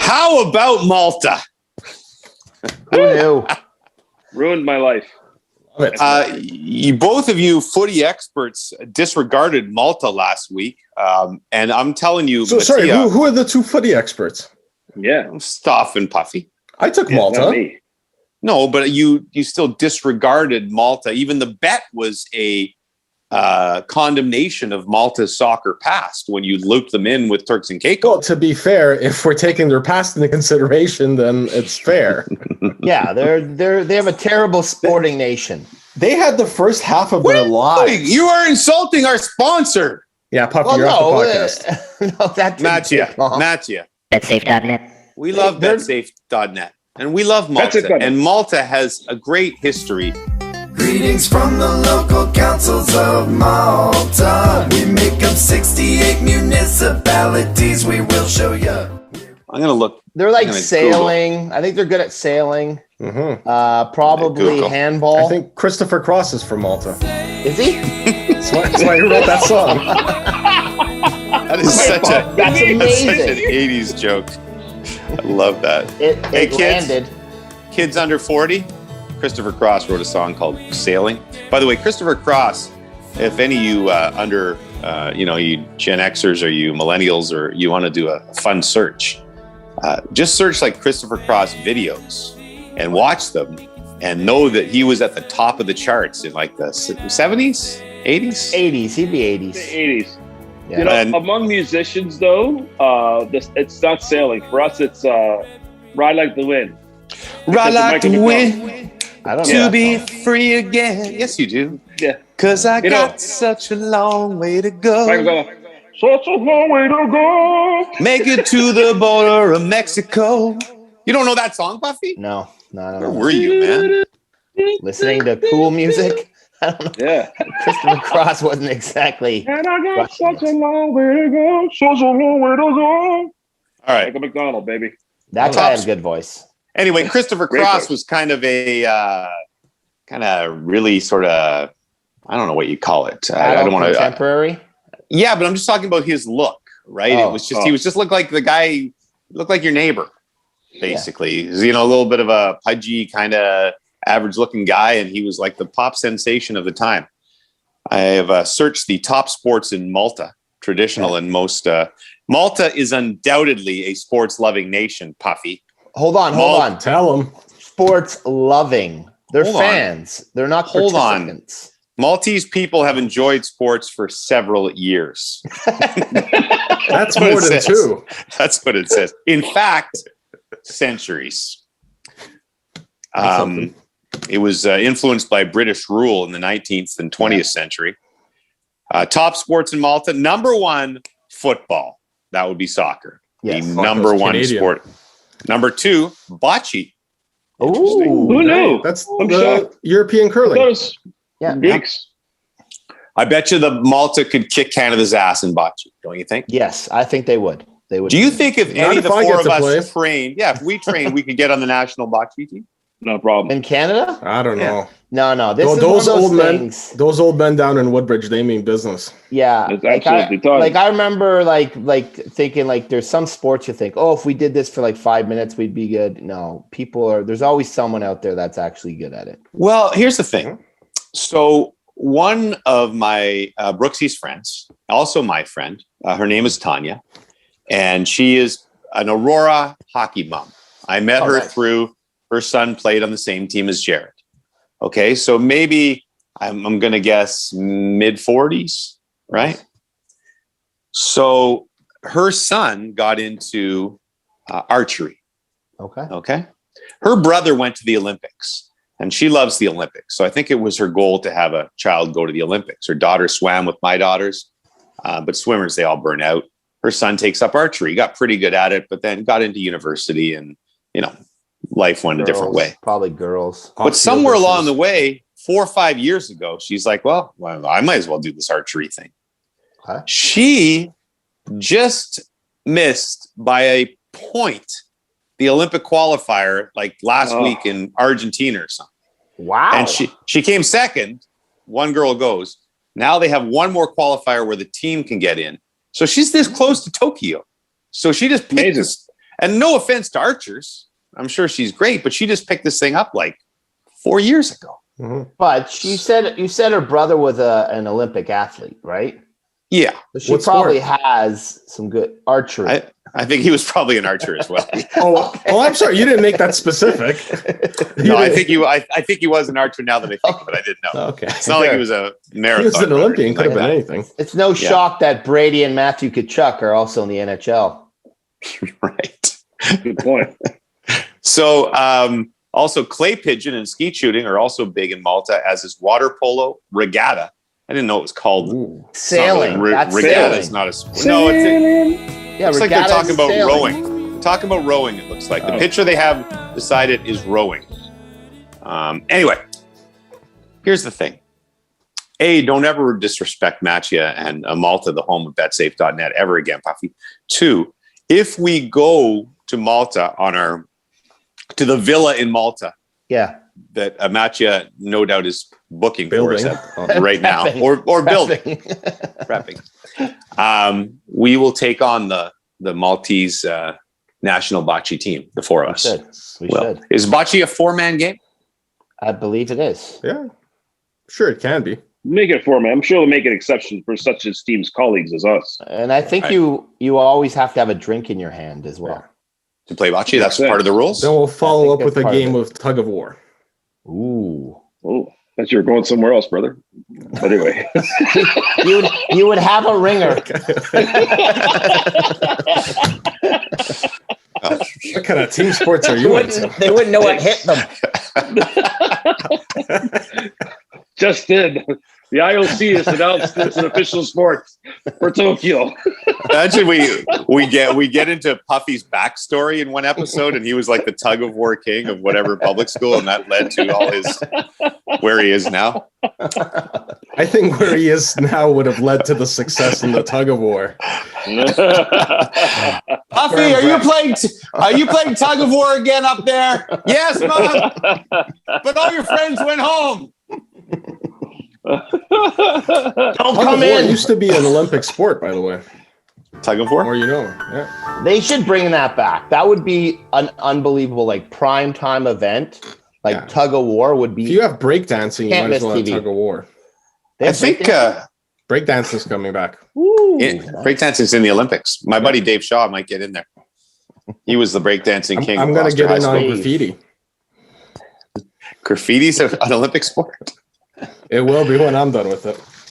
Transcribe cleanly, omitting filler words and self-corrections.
How about Malta? Who knew? Ruined my life. Both of you footy experts disregarded Malta last week. And I'm telling you. So, sorry, who are the two footy experts? Yeah. Stoff and Puffy. I took Malta. Not me. No, but you still disregarded Malta. Even the bet was a condemnation of Malta's soccer past when you looped them in with Turks and Caicos. Well, to be fair, if we're taking their past into consideration, then it's fair. Yeah, they have a terrible sporting nation. They had the first half of their lives. You are insulting our sponsor. Yeah, Puffy, you're off the podcast. No, that Mattia. BetSafe.net. We love BetSafe.net. And we love Malta. And Malta has a great history. Greetings from the local councils of Malta. We make up 68 municipalities. We will show you. I'm going to look. They're like sailing. Google. I think they're good at sailing. Mm-hmm. Probably handball. I think Kristoffer Cross is from Malta. Is he? That's why he wrote that song. That is such an 80s joke. I love that. It landed. Kids under 40, Kristoffer Cross wrote a song called Sailing. By the way, Kristoffer Cross, if any of you you Gen Xers or you millennials or you want to do a fun search, just search like Kristoffer Cross videos and watch them and know that he was at the top of the charts in like the 70s, 80s? 80s. He'd be 80s. The 80s. Yeah. Among musicians, though, it's not sailing. For us, it's Ride Like the Wind. Ride like the wind. I don't know. To be free again. Yes, you do. Yeah. Because I got such a long way to go. Such a long way to go. Make it to the border of Mexico. You don't know that song, Buffy? No. Where were you, man? Listening to cool music? I don't know. Yeah. Kristoffer Cross wasn't exactly. And I got such a long way to go. Such a long way to go. All right. Like a McDonald, baby. That guy has a good voice. Anyway, Kristoffer Cross was kind of a really sort of, I don't know what you call it. I don't want to. Contemporary? Yeah, but I'm just talking about his look, right? It was just, he was just looked like the guy, looked like your neighbor, basically. Yeah. He's, a little bit of a pudgy kind of average looking guy, and he was like the pop sensation of the time. I have searched the top sports in Malta, traditional and most. Malta is undoubtedly a sports loving nation, Puffy. Hold on. Tell them. Sports loving. They're fans. They're not participants. Maltese people have enjoyed sports for several years. That's more than two. That's what it says. In fact, centuries. It was influenced by British rule in the 19th and 20th century. Top sports in Malta. Number one, football. That would be soccer. Yes. The number one Canadian sport. Number two, bocce. Ooh, who knew? That's the European curling. Geeks. I bet you the Malta could kick Canada's ass in bocce, don't you think? Yes, I think they would. They would. Do you think if any of the four of us trained, if we trained, we could get on the national bocce team? No problem. In Canada? I don't know. No. Those old men down in Woodbridge, they mean business. Yeah. It's absolutely I remember thinking there's some sports you think, if we did this for like 5 minutes, we'd be good. No, there's always someone out there that's actually good at it. Well, here's the thing. So one of my Brooksy's friends, also my friend, her name is Tanya, and she is an Aurora hockey mom. I met her through her son played on the same team as Jared. Okay, so maybe I'm going to guess mid-40s, right? So her son got into archery. Okay. Her brother went to the Olympics, and she loves the Olympics. So I think it was her goal to have a child go to the Olympics. Her daughter swam with my daughters, but swimmers, they all burn out. Her son takes up archery, got pretty good at it, but then got into university and, life went a different way. Probably girls. But somewhere along the way, 4 or 5 years ago, she's like, well, I might as well do this archery thing. Okay. She just missed by a point the Olympic qualifier like last week in Argentina or something. Wow. And she came second. One girl goes. Now they have one more qualifier where the team can get in. So she's this close to Tokyo. So she just picked this. And no offense to archers, I'm sure she's great, but she just picked this thing up like 4 years ago. Mhm. But you said her brother was an Olympic athlete, right? Yeah, So she What probably sport? has some good archery. I think he was probably an archer as well. Oh, I'm sorry. You didn't make that specific. No, I think he was an archer. Now that I think of it, I didn't know. Okay. It's not like he was a marathon. He was an runner or Olympian. anything Could have like been that. anything. It's no shock that Brady and Matthew Tkachuk are also in the NHL. Right. Good point. So, also clay pigeon and skeet shooting are also big in Malta, as is water polo, regatta. I didn't know it was called Sailing. That's regatta. Is sailing. not a no. Yeah, It's like they're regatta talking is about sailing. rowing. They're talking about rowing. It looks like the picture they have decided is rowing. Anyway, here's the thing. A, don't ever disrespect Mattia and Malta, the home of betsafe.net, ever again, Puffy. 2, if we go to Malta to the villa in Malta Yeah. that Mattia no doubt is booking for us Building. right now, Prepping. or building, Prepping. prepping. We will take on the Maltese national bocce team, the four of us. We should. Is bocce a 4-man game? I believe it is. Yeah. Sure, it can be. Make it for me. I'm sure they'll make an exception for such esteemed colleagues as us. And I think Right. you always have to have a drink in your hand as well. To play bocce, that's Yeah. part of the rules. Then we'll follow think up with that's a part of game it. of tug of war. Ooh. Oh, thought you were going somewhere else, brother. But anyway. You would have a ringer. What kind of team sports are you into? They wouldn't know what hit them. Just did. The IOC has announced it's an official sport for Tokyo. Imagine we get into Puffy's backstory in one episode, and he was like the tug of war king of whatever public school, and that led to all his where he is now. I think where he is now would have led to the success in the tug of war. Puffy, are you playing tug of war again up there? Yes, Mom. But all your friends went home. Don't Tug come of war in. used to be an Olympic sport, by the way. Tug of war? Or yeah. They should bring that back. That would be an unbelievable, like, prime time event. Like, Yeah. tug of war would If be. you have breakdancing, you Can't might as miss well have TV. tug of war. They I have think Breakdancing is coming back. Ooh, breakdancing's in the Olympics. My buddy Dave Shaw might get in there. He was the breakdancing king. I'm of going to Gloucester get in High on School. graffiti. Graffiti's an Olympic sport. It will be when I'm done with it.